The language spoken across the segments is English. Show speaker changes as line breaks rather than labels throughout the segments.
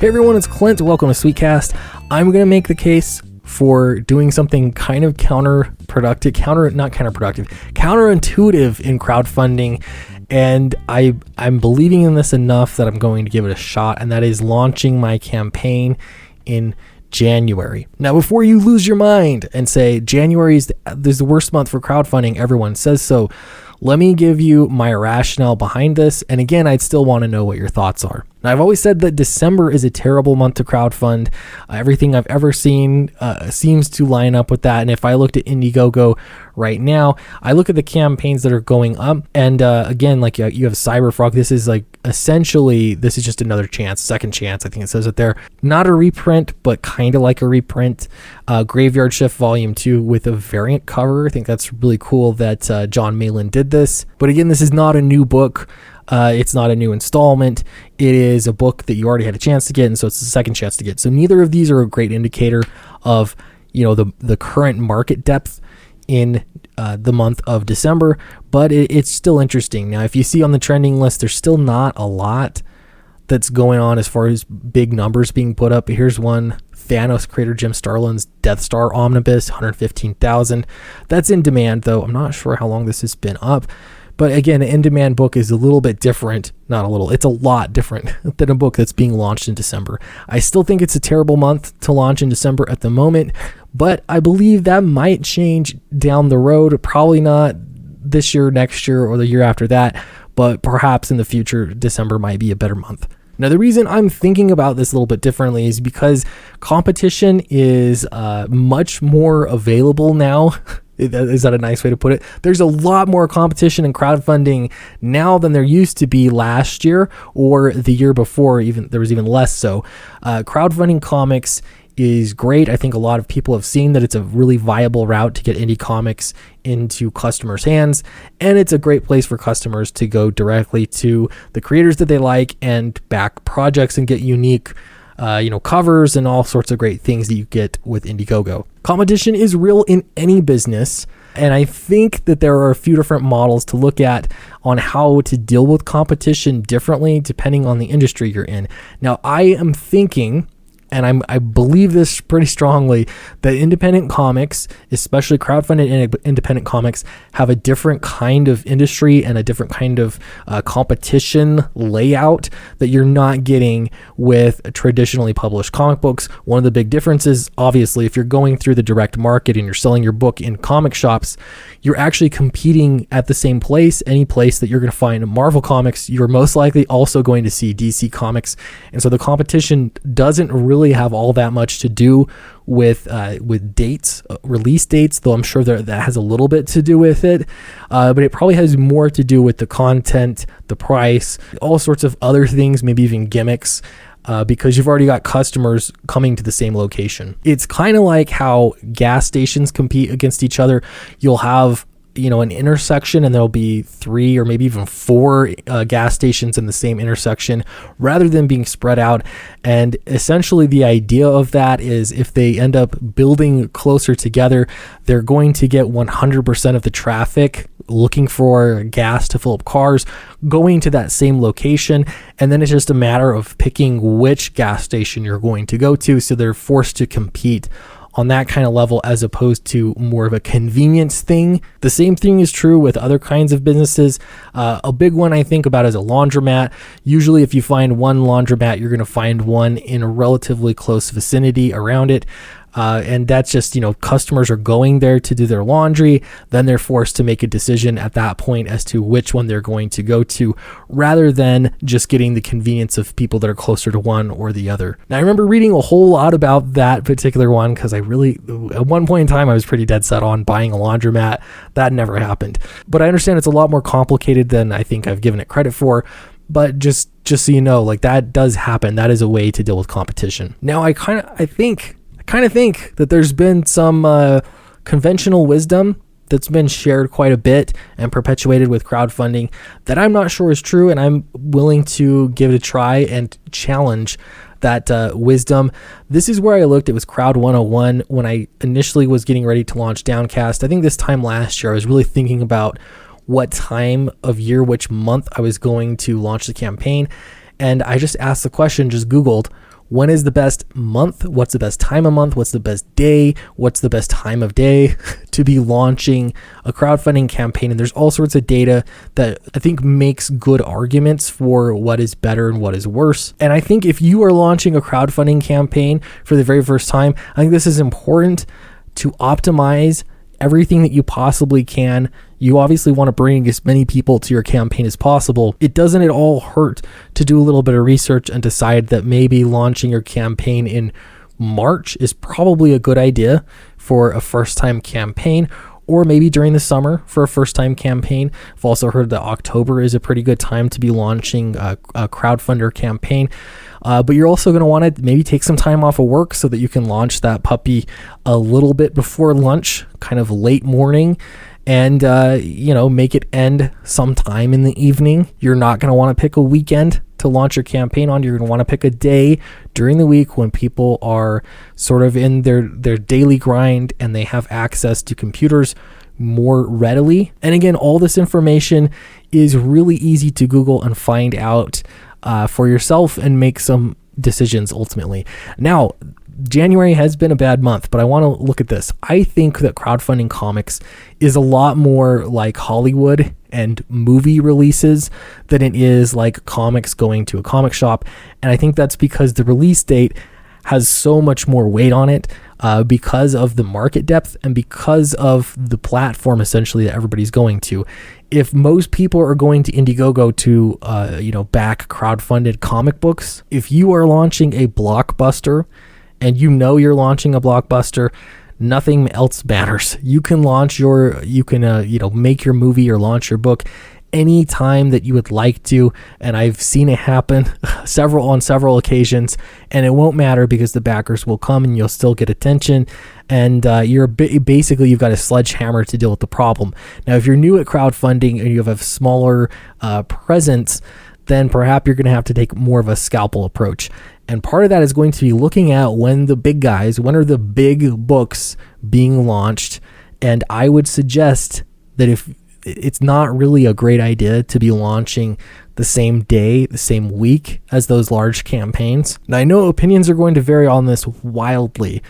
Hey everyone, it's Clint. Welcome to Sweetcast. I'm going to make the case for doing something kind of counterintuitive in crowdfunding. And I'm believing in this enough that I'm going to give it a shot, and that is launching my campaign in January. Now, before you lose your mind and say January is the worst month for crowdfunding, everyone says so, let me give you my rationale behind this. And again, I'd still want to know what your thoughts are. Now, I've always said that December is a terrible month to crowdfund. Everything I've ever seen seems to line up with that. And if I looked at IndieGoGo right now, I look at the campaigns that are going up. And again, like you have Cyberfrog. This is just another chance, second chance. I think it says it there. Not a reprint, but kind of like a reprint. Graveyard Shift Volume 2 with a variant cover. I think that's really cool that John Malin did this. But again, this is not a new book. It's not a new installment. It is a book that you already had a chance to get, and so it's the second chance to get. So neither of these are a great indicator of, the current market depth in the month of December, but it's still interesting. Now, if you see on the trending list, there's still not a lot that's going on as far as big numbers being put up. Here's one. Thanos creator Jim Starlin's Death Star Omnibus, 115,000. That's in demand, though. I'm not sure how long this has been up. But again, an in-demand book is a little bit different. Not a little, it's a lot different than a book that's being launched in December. I still think it's a terrible month to launch in December at the moment, but I believe that might change down the road. Probably not this year, next year, or the year after that, but perhaps in the future, December might be a better month. Now, the reason I'm thinking about this a little bit differently is because competition is much more available now. Is that a nice way to put it? There's a lot more competition in crowdfunding now than there used to be last year or the year before. There was even less so. Crowdfunding comics is great. I think a lot of people have seen that it's a really viable route to get indie comics into customers' hands, and it's a great place for customers to go directly to the creators that they like and back projects and get unique covers and all sorts of great things that you get with IndieGoGo. Competition is real in any business, and I think that there are a few different models to look at on how to deal with competition differently depending on the industry you're in. Now, I am thinking, and I believe this pretty strongly, that independent comics, especially crowdfunded independent comics, have a different kind of industry and a different kind of competition layout that you're not getting with traditionally published comic books. One of the big differences, obviously, if you're going through the direct market and you're selling your book in comic shops, you're actually competing at the same place. Any place that you're going to find Marvel comics, you're most likely also going to see DC comics. And so the competition doesn't really have all that much to do with dates, release dates, though I'm sure that has a little bit to do with it, but it probably has more to do with the content, the price, all sorts of other things, maybe even gimmicks, because you've already got customers coming to the same location. It's kind of like how gas stations compete against each other. You'll have an intersection, and there'll be 3 or maybe even 4 gas stations in the same intersection rather than being spread out. And essentially the idea of that is if they end up building closer together, they're going to get 100% of the traffic looking for gas to fill up cars going to that same location. And then it's just a matter of picking which gas station you're going to go to. So they're forced to compete on that kind of level as opposed to more of a convenience thing. The same thing is true with other kinds of businesses. A big one I think about is a laundromat. Usually if you find one laundromat, you're going to find one in a relatively close vicinity around it. And that's just, customers are going there to do their laundry. Then they're forced to make a decision at that point as to which one they're going to go to, rather than just getting the convenience of people that are closer to one or the other. Now, I remember reading a whole lot about that particular one because at one point in time, I was pretty dead set on buying a laundromat. That never happened. But I understand it's a lot more complicated than I think I've given it credit for. But just so you know, that does happen. That is a way to deal with competition. Now, I kind of think that there's been some conventional wisdom that's been shared quite a bit and perpetuated with crowdfunding that I'm not sure is true, and I'm willing to give it a try and challenge that wisdom. This is where I looked. It was Crowd 101 when I initially was getting ready to launch Downcast. I think this time last year I was really thinking about what time of year, which month I was going to launch the campaign, and I just asked the question, just Googled, when is the best month, what's the best time of month, what's the best day, what's the best time of day to be launching a crowdfunding campaign. And there's all sorts of data that I think makes good arguments for what is better and what is worse. And I think if you are launching a crowdfunding campaign for the very first time, I think this is important to optimize everything that you possibly can. You obviously want to bring as many people to your campaign as possible. It doesn't at all hurt to do a little bit of research and decide that maybe launching your campaign in March is probably a good idea for a first-time campaign, or maybe during the summer for a first-time campaign. I've also heard that October is a pretty good time to be launching a crowdfunder campaign. But you're also going to want to maybe take some time off of work so that you can launch that puppy a little bit before lunch, kind of late morning, and make it end sometime in the evening. You're not going to want to pick a weekend to launch your campaign on. You're going to want to pick a day during the week when people are sort of in their daily grind and they have access to computers more readily. And again, all this information is really easy to Google and find out for yourself and make some decisions ultimately. Now, January has been a bad month, but I want to look at this. I think that crowdfunding comics is a lot more like Hollywood and movie releases than it is like comics going to a comic shop. And I think that's because the release date has so much more weight on it because of the market depth and because of the platform essentially that everybody's going to. If most people are going to IndieGoGo to back crowdfunded comic books, if you are launching a blockbuster and you're launching a blockbuster, nothing else matters. You can make your movie or launch your book anytime that you would like to, and I've seen it happen on several occasions, and it won't matter because the backers will come and you'll still get attention, and basically you've got a sledgehammer to deal with the problem. Now, if you're new at crowdfunding and you have a smaller presence, then perhaps you're going to have to take more of a scalpel approach. And part of that is going to be looking at when are the big books being launched. And I would suggest that if it's not really a great idea to be launching the same day, the same week as those large campaigns. Now, I know opinions are going to vary on this wildly,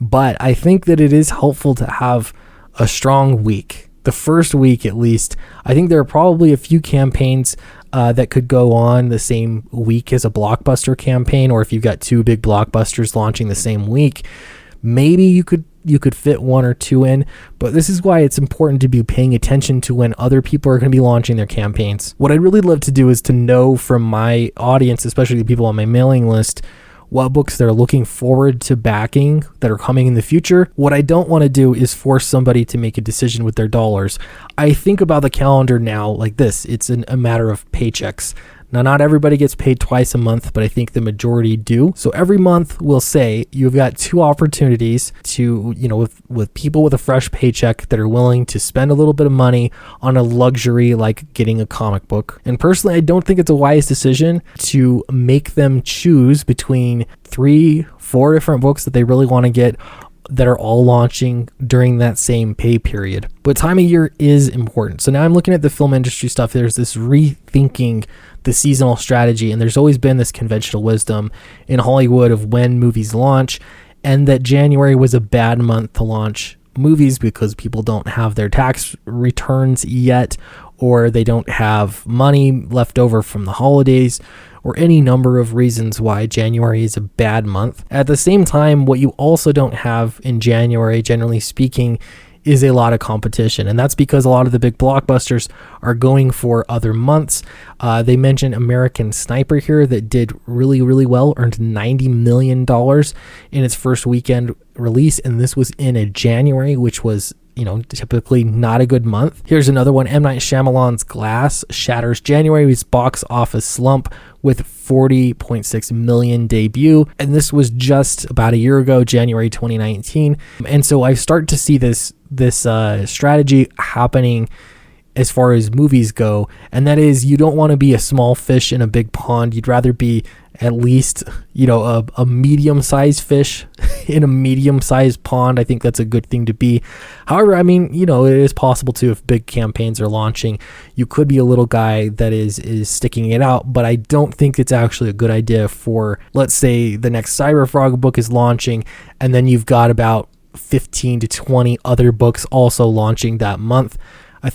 but I think that it is helpful to have a strong week. The first week, at least, I think there are probably a few campaigns that could go on the same week as a blockbuster campaign, or if you've got two big blockbusters launching the same week, maybe you could fit one or two in. But this is why it's important to be paying attention to when other people are going to be launching their campaigns. What I'd really love to do is to know from my audience, especially the people on my mailing list, what books they're looking forward to backing that are coming in the future. What I don't want to do is force somebody to make a decision with their dollars. I think about the calendar now like this. It's a matter of paychecks. Now, not everybody gets paid twice a month, but I think the majority do. So every month we'll say you've got two opportunities to, with people with a fresh paycheck that are willing to spend a little bit of money on a luxury like getting a comic book. And personally, I don't think it's a wise decision to make them choose between 3-4 different books that they really want to get that are all launching during that same pay period. But time of year is important. So now I'm looking at the film industry stuff. There's this rethinking the seasonal strategy, and there's always been this conventional wisdom in Hollywood of when movies launch, and that January was a bad month to launch movies because people don't have their tax returns yet, or they don't have money left over from the holidays, or any number of reasons why January is a bad month. At the same time, what you also don't have in January, generally speaking, is a lot of competition. And that's because a lot of the big blockbusters are going for other months. They mentioned American Sniper here that did really, really well, earned $90 million in its first weekend release. And this was in a January, which was typically not a good month. Here's another one. M. Night Shyamalan's Glass shatters January's box office slump with $40.6 million debut. And this was just about a year ago, January 2019. And so I start to see this strategy happening as far as movies go. And that is, you don't want to be a small fish in a big pond. You'd rather be at least, a medium-sized fish in a medium-sized pond. I think that's a good thing to be. However, I mean, it is possible too, if big campaigns are launching, you could be a little guy that is sticking it out, but I don't think it's actually a good idea for, let's say the next Cyberfrog book is launching, and then you've got about 15 to 20 other books also launching that month. I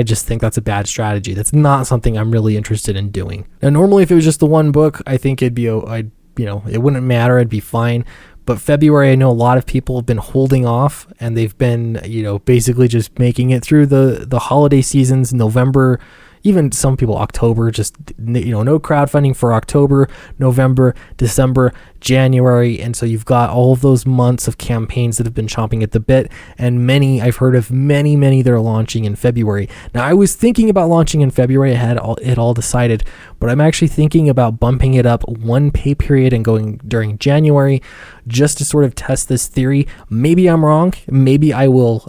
just think that's a bad strategy. That's not something I'm really interested in doing. Now, normally if it was just the one book, I think it wouldn't matter. It'd be fine. But February, I know a lot of people have been holding off, and they've been, basically just making it through the holiday seasons, November, even some people October, just, no crowdfunding for October, November, December, January. And so you've got all of those months of campaigns that have been chomping at the bit, and I've heard of many that are launching in February. Now, I was thinking about launching in February. I had it all decided, but I'm actually thinking about bumping it up one pay period and going during January just to sort of test this theory. Maybe I'm wrong. Maybe I will,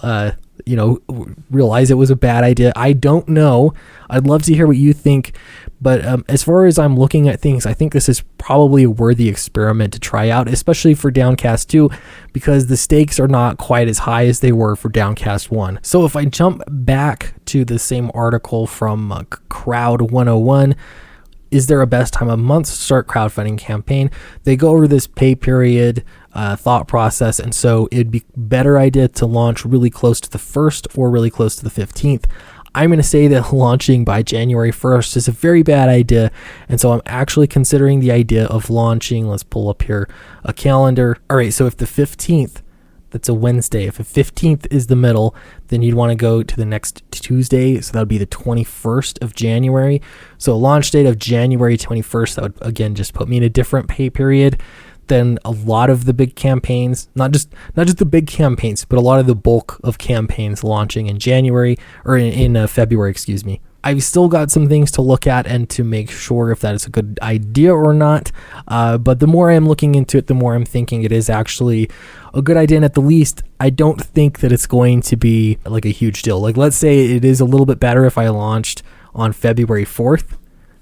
realize it was a bad idea. I don't know. I'd love to hear what you think. But as far as I'm looking at things, I think this is probably a worthy experiment to try out, especially for Downcast 2, because the stakes are not quite as high as they were for Downcast 1. So if I jump back to the same article from Crowd 101, is there a best time of month to start crowdfunding campaign? They go over this pay period thought process, and so it'd be better idea to launch really close to the 1st or really close to the 15th. I'm going to say that launching by January 1st is a very bad idea, and so I'm actually considering the idea of launching, let's pull up here a calendar. All right, so if the 15th, that's a Wednesday, if the 15th is the middle, then you'd want to go to the next Tuesday, so that would be the 21st of January. So a launch date of January 21st, that would again just put me in a different pay period than a lot of the big campaigns, not just the big campaigns, but a lot of the bulk of campaigns launching in January, or in February, excuse me. I've still got some things to look at and to make sure if that is a good idea or not. But the more I'm looking into it, the more I'm thinking it is actually a good idea. And at the least, I don't think that it's going to be like a huge deal. Like, let's say it is a little bit better if I launched on February 4th,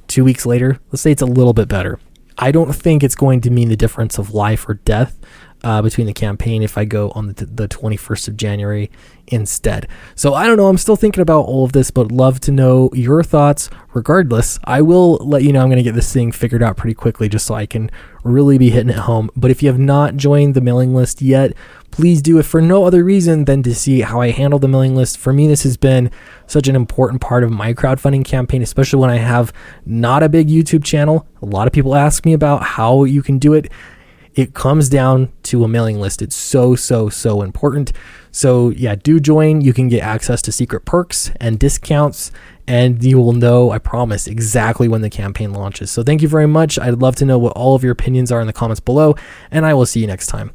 2 weeks later. Let's say it's a little bit better. I don't think it's going to mean the difference of life or death between the campaign if I go on the 21st of January instead. So I don't know. I'm still thinking about all of this, but love to know your thoughts. Regardless, I will let you know I'm going to get this thing figured out pretty quickly just so I can really be hitting it home. But if you have not joined the mailing list yet, please do, if for no other reason than to see how I handle the mailing list. For me, this has been such an important part of my crowdfunding campaign, especially when I have not a big YouTube channel. A lot of people ask me about how you can do it. It comes down to a mailing list. It's so important. So yeah, do join. You can get access to secret perks and discounts, and you will know, I promise, exactly when the campaign launches. So thank you very much. I'd love to know what all of your opinions are in the comments below, and I will see you next time.